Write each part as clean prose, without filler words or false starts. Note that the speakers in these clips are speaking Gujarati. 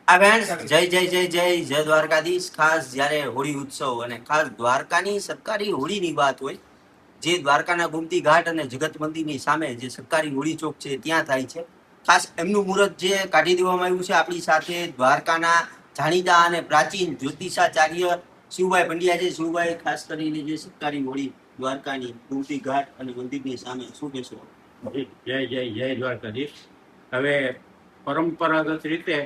આ ફ્રેન્ડ્સ જય જય જય જય જય દ્વારકાધીશ। ખાસ જ્યારે હોળી ઉત્સવ અને ખાસ દ્વારકાની સરકારી હોળીની વાત હોય, જે દ્વારકાના ગોમતી ઘાટ અને જગત મંદિરની સામે જે સરકારી હોળી ચોક છે ત્યાં થાય છે। ખાસ એમનું મુહૂર્ત જે કાઢી દેવામાં આવ્યું છે। આપણી સાથે દ્વારકાના જાણીતા અને પ્રાચીન જ્યોતિષાચાર્ય શિવભાઈ પંડ્યા છે। શિવભાઈ, ખાસ કરીને જે સરકારી હોળી દ્વારકાની ગોમતી ઘાટ અને મંદિરની સામે શું કહેશો? જય જય જય દ્વારકાધીશ। હવે પરંપરાગત રીતે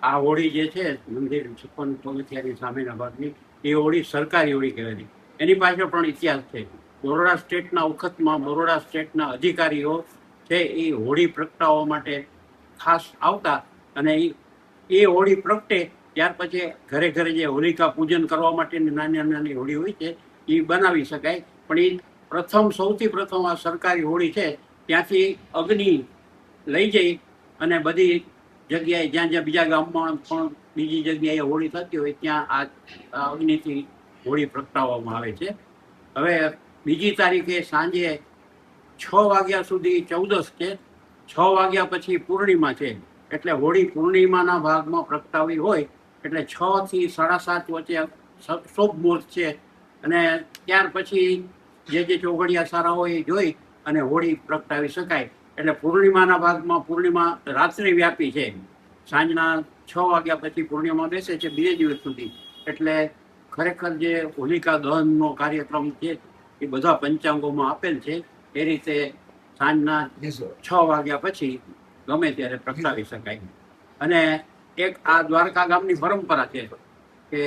આ હોળી જે છે મંદિર 56 પગથિયાની સામેના ભાગની, એ હોળી સરકારી હોળી કહેવાય છે। એની પાછળ પણ ઇતિહાસ છે। બરોડા સ્ટેટના વખતમાં બરોડા સ્ટેટના અધિકારીઓ છે એ હોળી પ્રગટાવવા માટે ખાસ આવતા, અને એ હોળી પ્રગટે ત્યાર પછી ઘરે ઘરે જે હોલિકા પૂજન કરવા માટેની નાની નાની હોળી હોય છે એ બનાવી શકાય। પણ એ સૌથી પ્રથમ આ સરકારી હોળી છે ત્યાંથી અગ્નિ લઈ જઈ અને બધી જગ્યાએ જ્યાં જ્યાં બીજા ગામમાં પણ બીજી જગ્યાએ હોળી થતી હોય ત્યાં આ અગ્નિથી હોળી પ્રગટાવવામાં આવે છે। હવે બીજી તારીખે સાંજે 6 વાગ્યા સુધી 14th છે, 6 વાગ્યા પછી પૂર્ણિમા છે। એટલે હોળી પૂર્ણિમાના ભાગમાં પ્રગટાવી હોય એટલે 6 થી 7:30 વચ્ચે શુભ મુહૂર્ત છે, અને ત્યાર પછી જે ચોઘડિયા સારા હોય એ જોઈ અને હોળી પ્રગટાવી શકાય। એટલે પૂર્ણિમાના ભાગમાં પૂર્ણિમા રાત્રિ વ્યાપી છે। સાંજના 6 વાગ્યા પછી પૂર્ણિમા બેસે છે 2 દિવસ સુધી। એટલે ખરેખર જે હોલિકા દહનનો કાર્યક્રમ છે એ બધા પંચાંગોમાં આપેલ છે। એ રીતે સાંજના 6 વાગ્યા પછી ગમે ત્યારે પ્રગટાવી શકાય। અને એક આ દ્વારકા ગામની પરંપરા છે કે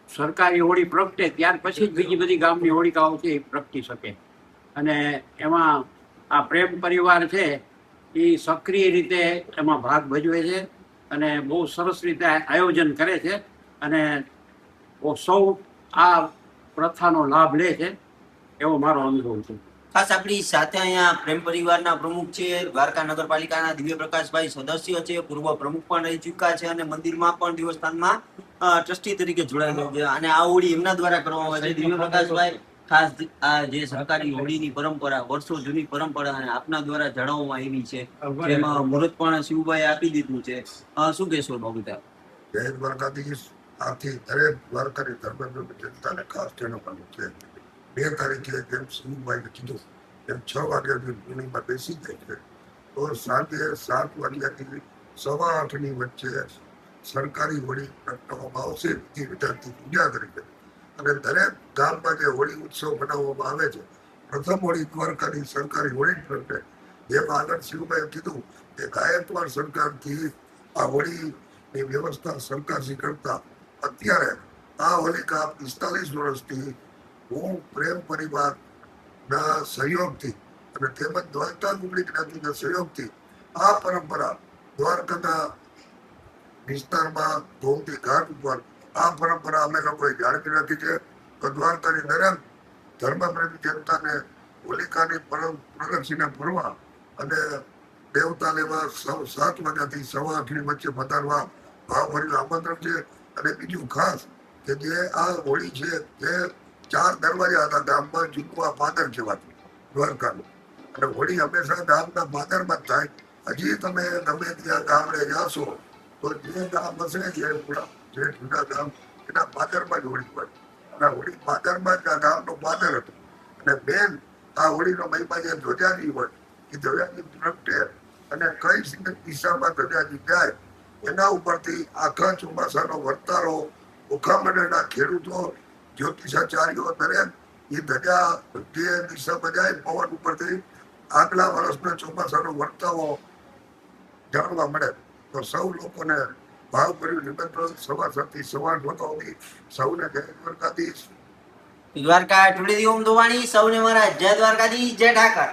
સરકારી હોળી પ્રગટે ત્યાર પછી જ બીજી બધી ગામની હોળિકાઓ છે એ પ્રગટી શકે। અને એમાં આ પ્રેમ પરિવાર છે એ સક્રિય રીતે એમાં ભાગ ભજવે છે અને બહુ સરસ રીતે આયોજન કરે છે, અને સૌ આ પ્રથાનો લાભ લે છે, એવો મારો અનુભવ છે। ખાસ આપણી સાથે અહીંયા પ્રેમ પરિવારના પ્રમુખ છે, દ્વારકા નગરપાલિકાના દિવ્ય પ્રકાશભાઈ સદસ્ય છે, પૂર્વ પ્રમુખ પણ રહી ચૂક્યા છે અને મંદિરમાં પણ દેવસ્થાનમાં ટ્રસ્ટી તરીકે જોડાયેલા છે, અને આ હોળી એમના દ્વારા કરવામાં આવે છે। દિવ્ય પ્રકાશભાઈ, ખાસ આ જે સરકારી હોળીની પરંપરા, વર્ષો જૂની પરંપરા અને આપના દ્વારા જણાવવામાં આવી છે, જેમાં મુહૂર્ત પણ શિવભાઈ આપી દીધું છે, શું કહેશો બાબુતા? જય દ્વારકાધીશ। આથી દરેક દ્વારકાની ધર્મપ્રેમી જનતાને ખાસ જણાવવાનું છે, 2 તારીખે જેમ શિવભાઈએ કીધું એમ 6 વાગ્યાથી પૂર્ણિમા બેસી જાય છે, તો સાંજે 7 વાગ્યાથી 8:15ની વચ્ચે સરકારી હોળી પ્રગટાવવામાં આવશે વિધિ વિધાનથી પૂજા તરીકે। અને દરેક ગામમાં જે હોળી ઉત્સવ બનાવવામાં આવે છે, પ્રથમ હોળી દ્વારકાની સરકારી હોળી પ્રગટે। જેમ આગળ શિવભાઈએ કીધું કે ગાયકવાડ સરકારથી આ હોળીની વ્યવસ્થા સરકારથી કરતા અત્યારે આ હોલિકા 45 વર્ષથી હું પ્રેમ પરિવારના સહયોગથી અને તેમજ દ્વારકા ગુમડી જ્ઞાતિના સહયોગથી આ પરંપરા દ્વારકાના વિસ્તારમાં ગોમતી ઘાટ ઉપર આ પરંપરા અમે લોકોએ જાળવી રાખી છે। તો દ્વારકાની દરેક ધર્મપ્રેમી જનતાને હોલિકાની પ્રદક્ષિણા ફરવા અને દેવતા લેવા 7 વાગ્યાથી 8:15ની વચ્ચે પધારવા ભાવભર્યું આમંત્રણ છે। અને બીજું ખાસ કે જે આ હોળી છે જે 4 દરવાજા હતા ગામમાં, જૂનું પાદર કહેવાતું દ્વારકાનું, અને હોળી હંમેશા ગામના પાદરમાં જ થાય। હજી તમે ગમે ત્યાં ગામડે જાશો તો જે ગામ હશે જે જૂના ગામ એના પાદરમાં જ હોળી હોય, અને હોળી પાદરમાં જ આ ગામનો પાદર હતો। અને બેન આ હોળીનો મહિમા જે ધ્વજાજી હોય એ ધ્વજાજી પ્રગટે અને કઈ દિશામાં ધ્વજાજી જાય એના ઉપરથી આખા ચોમાસાનો વર્તારો ઓખા મંડળના ખેડૂતો, જ્યોતિષાચાર્યો દરેક એ ધજા જે દિશામાં જાય પવન ઉપરથી આગલા વર્ષના ચોમાસાનો વર્તાવો જાણવા મળે। તો સૌ લોકોને ભાવભર્યું નિમંત્રણ 7:30 થી 8:30 સુધી સૌને જય દ્વારકાધીશ। દ્વારકા ટુડે દી ઓમ દોવાણી, સૌને મારા જય દ્વારકાધીશ, જય ઠાકર।